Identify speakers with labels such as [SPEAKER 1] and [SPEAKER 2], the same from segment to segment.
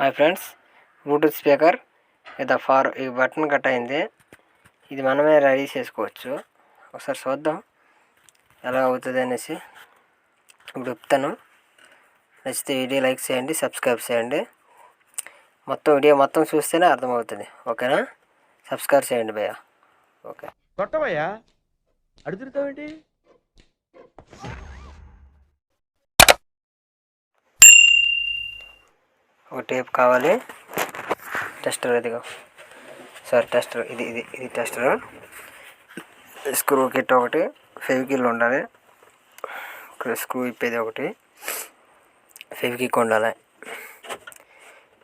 [SPEAKER 1] Hi friends, Bluetooth speaker లేదా ఈ button cut అయింది. ఇది మనమే రెడీ చేసుకోవచ్చు. ఒకసారి చూద్దాం ఎలా అవుతుంది అనేసి. ఇప్పుడు చెప్తాను. నచ్చితే వీడియో లైక్ చేయండి, సబ్స్క్రైబ్ చేయండి. వీడియో మొత్తం చూస్తేనే అర్థమవుతుంది. ఓకేనా? సబ్స్క్రైబ్ చేయండి భయ్యా. ఓకే,
[SPEAKER 2] కొట్టవయ్యా అడుగుతావేంటి?
[SPEAKER 1] ఒక టేప్ కావాలి. టెస్టర్ ఇదిగో. టెస్టర్ ఇది ఇది ఇది టెస్టర్. స్క్రూ కిట్ ఒకటి, ఫెవికిల్ ఉండాలి, స్క్రూ ఇప్పేది ఒకటి, ఫెవికిక్ ఉండాలి.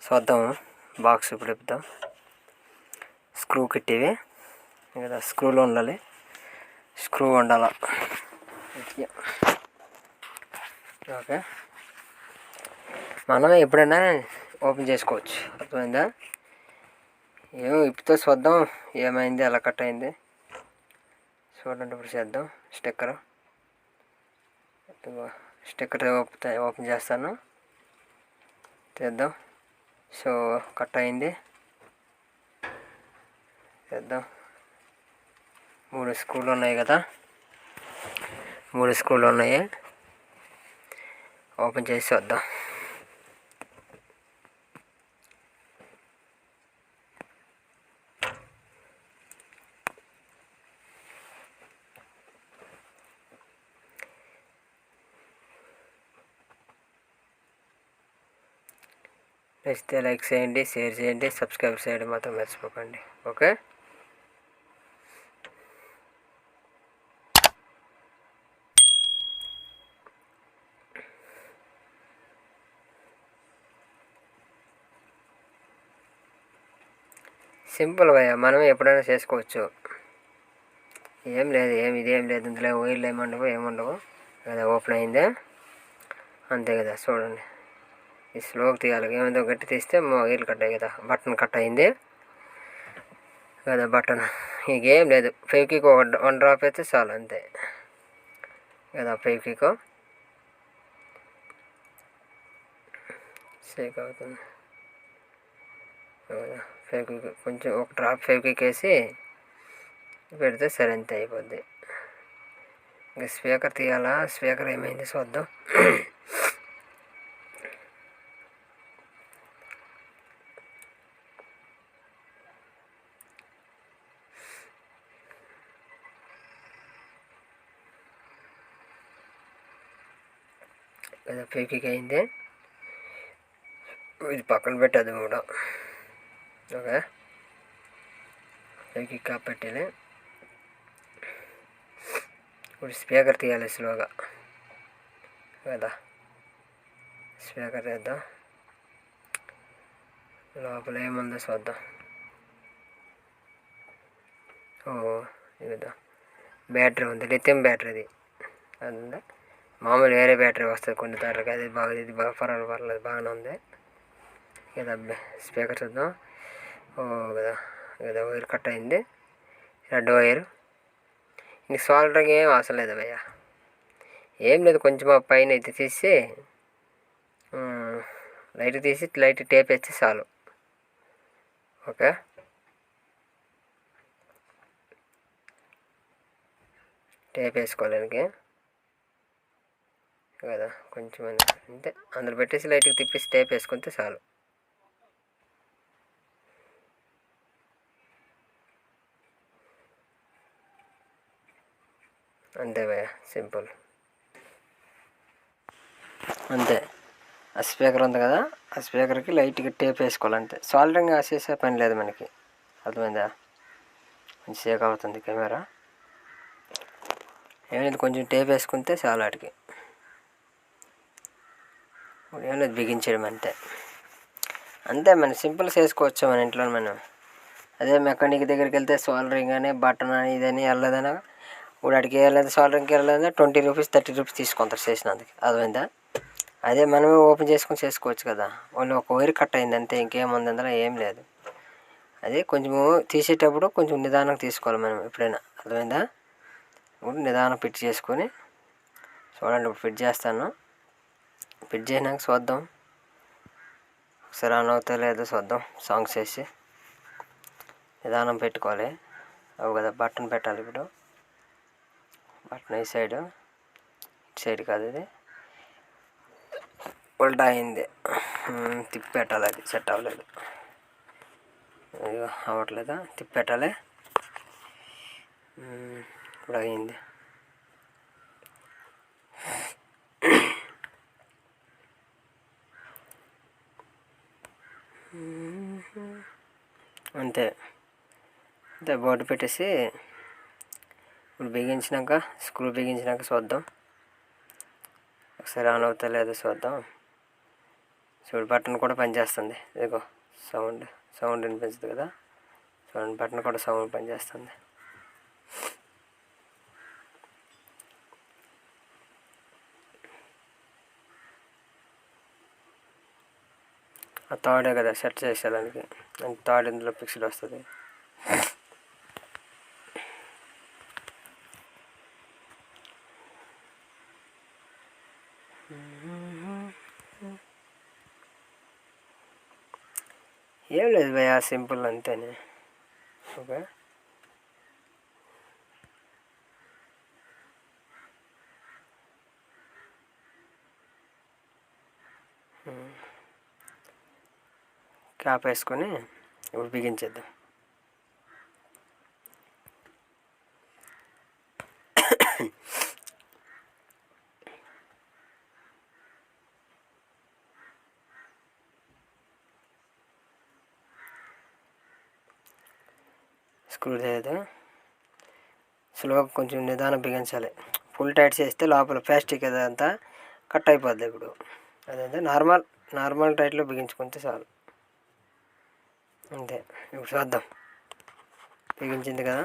[SPEAKER 1] చూద్దాము బాక్స్ ఇప్పుడు ఇప్పుదాం. స్క్రూ కిట్ ఇవి కదా, స్క్రూలో ఉండాలి, స్క్రూ ఉండాలి. ఓకే, మనమే ఎప్పుడైనా ఓపెన్ చేసుకోవచ్చు. అర్థమైందా? ఏమో ఇప్పుతో చూద్దాం ఏమైంది, ఎలా కట్ అయింది చూడండి. ఇప్పుడు చేద్దాం. స్టిక్కర్ ఓపెన్ చేస్తాను, చేద్దాం. కట్ అయింది. చేద్దాం. 3 స్క్రూలు ఉన్నాయి కదా, 3 స్క్రూలు ఉన్నాయి. ఓపెన్ చేసి చూద్దాం. నచ్చితే లైక్ చేయండి, షేర్ చేయండి, సబ్స్క్రైబ్ చేయడం మాత్రం మర్చిపోకండి. ఓకే, సింపుల్ భయ్యా, మనం ఎప్పుడైనా చేసుకోవచ్చు. ఏం లేదు, ఇదేం లేదు, ఇందులో వైర్లు ఏముండవు కదా. ఓపెన్ అయిందే అంతే కదా. చూడండి, ఈ స్లోకి తీయాలి. ఏమైందో గట్టి తీస్తే వైర్లు కట్ అయ్యి కదా, బటన్ కట్ అయింది కదా. బటన్ ఇంకేం లేదు. ఫెవికిక్ వన్ డ్రాప్ అయితే చాలు, అంతే కదా. ఫెవికిక్ షేక్ అవుతుంది కదా. ఫెవికిక్ కొంచెం ఒక డ్రాప్ ఫెవికిక్ వేసి పెడితే సరే, అంతే అయిపోద్ది. ఇంకా స్పీకర్ తీయాలా? స్పీకర్ ఏమైంది చూద్దాం. కదా, ఫెవికిక్ అయింది. ఇది పక్కన పెట్టదు కూడా. ఓకే, ఫెవికిక్ పెట్టాలి. ఇప్పుడు స్పీకర్ తీయాలి స్లోగా కదా. స్పీకర్ తీద్దాం. లోపల ఏముందో చూద్దాం. ఇది బ్యాటరీ ఉంది, లిథియం బ్యాటరీది. అది మామూలు వేరే బ్యాటరీ వస్తుంది కొన్ని తారకి. అది బాగా, ఇది బాగా పర్వాలేదు, బాగానే ఉంది కదా. స్పీకర్ చూద్దాం. కదా కదా, వైర్ కట్ అయింది, రెడ్ వైర్. ఇంక సోల్డరింగ్ ఏం అవసరం లేదు భయ్యా. ఏం లేదు, కొంచెం పైన అయితే తీసి లైట్ టేప్ వేస్తే చాలు. ఓకే, టేప్ వేసుకోవడానికి కదా. కొంచెం అంతే, అందులో పెట్టేసి లైట్గా తిప్పేసి టేప్ వేసుకుంటే చాలు. అంతే భయ్యా, సింపుల్ అంతే. ఆ స్పీకర్ ఉంది కదా, ఆ స్పీకర్కి లైట్గా టేప్ వేసుకోవాలంటే సోల్డరింగ్ చేసే పని లేదు మనకి. అర్థమైందా? కొంచెం షేక్ అవుతుంది కెమెరా. ఏమైనా కొంచెం టేప్ వేసుకుంటే చాలా వాటికి. ఏమైనా బిగించడం అంతే. మన సింపుల్ చేసుకోవచ్చు మన ఇంట్లో మనం. అదే మెకానిక్ దగ్గరికి వెళ్తే సోల్డరింగ్ అని, బటన్ అని, ఇదని వెళ్ళదనా. ఇప్పుడు అడిగి వెళ్ళలేదు, సోల్డరింగ్కి వెళ్ళలేదా 20 రూపీస్ 30 రూపీస్ తీసుకుంటారు చేసినందుకు. అర్థమైందా? అదే మనమే ఓపెన్ చేసుకొని చేసుకోవచ్చు కదా. వాళ్ళు ఒక వైర్ కట్ అయింది అంతే, ఇంకేముంది అందులో ఏం లేదు. అదే కొంచెము తీసేటప్పుడు కొంచెం నిదానంగా తీసుకోవాలి మనం ఎప్పుడైనా. అర్థమైందా? ఇప్పుడు నిదానం ఫిట్ చేసుకొని చూడండి. ఇప్పుడు ఫిట్ చేస్తాను. ఫిట్ చేసినాక చూద్దాం. ఒకసారి ఆన్ అవుతా లేదో చూద్దాం. సాంగ్స్ వేసి నిదానం పెట్టుకోవాలి. అవు కదా, బటన్ పెట్టాలి. ఇప్పుడు బటన్ ఈ సైడ్, ఇటు సైడ్ కాదు, ఇది ఉల్టా అయింది. తిప్పి పెట్టాలి, అది సెట్ అవ్వలేదు. అయ్యో అవ్వట్లేదా, తిప్పి పెట్టాలి. ఇప్పుడు అయింది. అంతే అంతే బోర్డు పెట్టేసి ఇప్పుడు బిగించినాక, స్క్రూ బిగించినాక చూద్దాం. ఒకసారి ఆన్ అవుతా లేదో చూద్దాం. చూడు, బటన్ కూడా పనిచేస్తుంది. ఇదిగో సౌండ్ వినిపిస్తుంది కదా. చూడండి, బటన్ కూడా సౌండ్ పనిచేస్తుంది. ఆ థర్డే కదా సెట్ చేసేదానికి, థర్డ్ ఇందులో పిక్చర్ వస్తుంది. ఏం లేదు భయ్యా, సింపుల్ అంతేనే. ఓకే, క్యాప్ వేసుకొని ఇప్పుడు బిగించేద్దాం. స్క్రూ చేయదు, స్లోగా కొంచెం నిదానం బిగించాలి. ఫుల్ టైట్ చేస్తే లోపల ప్లాస్టిక్ అదంతా కట్ అయిపోద్ది. ఇప్పుడు అదంతా నార్మల్ టైట్లో బిగించుకుంటే చాలు. అంతే. ఇప్పుడు చూద్దాం, బిగించింది కదా.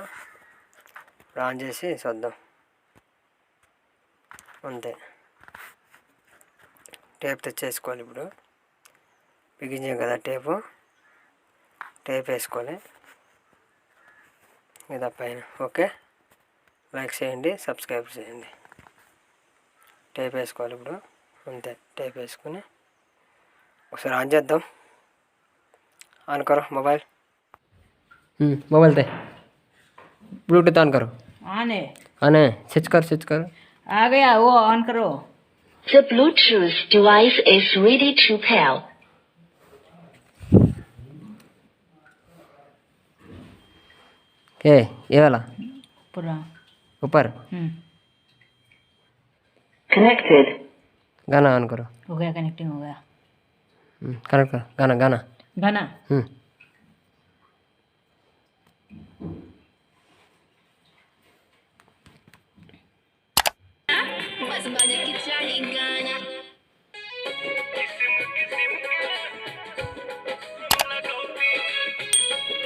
[SPEAKER 1] ఇప్పుడు ఆన్ చేసి చూద్దాం. అంతే, టేప్ తెచ్చేసుకోవాలి. ఇప్పుడు బిగించాం కదా, టేప్ వేసుకోవాలి ఇది పైన. ఓకే, లైక్ చేయండి, సబ్స్క్రైబ్ చేయండి. టేప్ వేసుకోవాలి ఇప్పుడు. అంతే, టేప్ వేసుకొని ఒకసారి ఆన్ చేద్దాం. ऑन करो mobile. Mobile they, Bluetooth on करो। ऑन है, स्विच कर।
[SPEAKER 3] आ गया, वो ऑन करो।
[SPEAKER 4] The Bluetooth device is ready to pair.
[SPEAKER 1] ये वाला
[SPEAKER 3] पूरा
[SPEAKER 1] ऊपर
[SPEAKER 4] Connected.
[SPEAKER 1] गाना ऑन करो।
[SPEAKER 3] हो गया, कनेक्टिंग हो गया।
[SPEAKER 1] कनेक्ट कर, गाना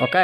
[SPEAKER 1] ओके।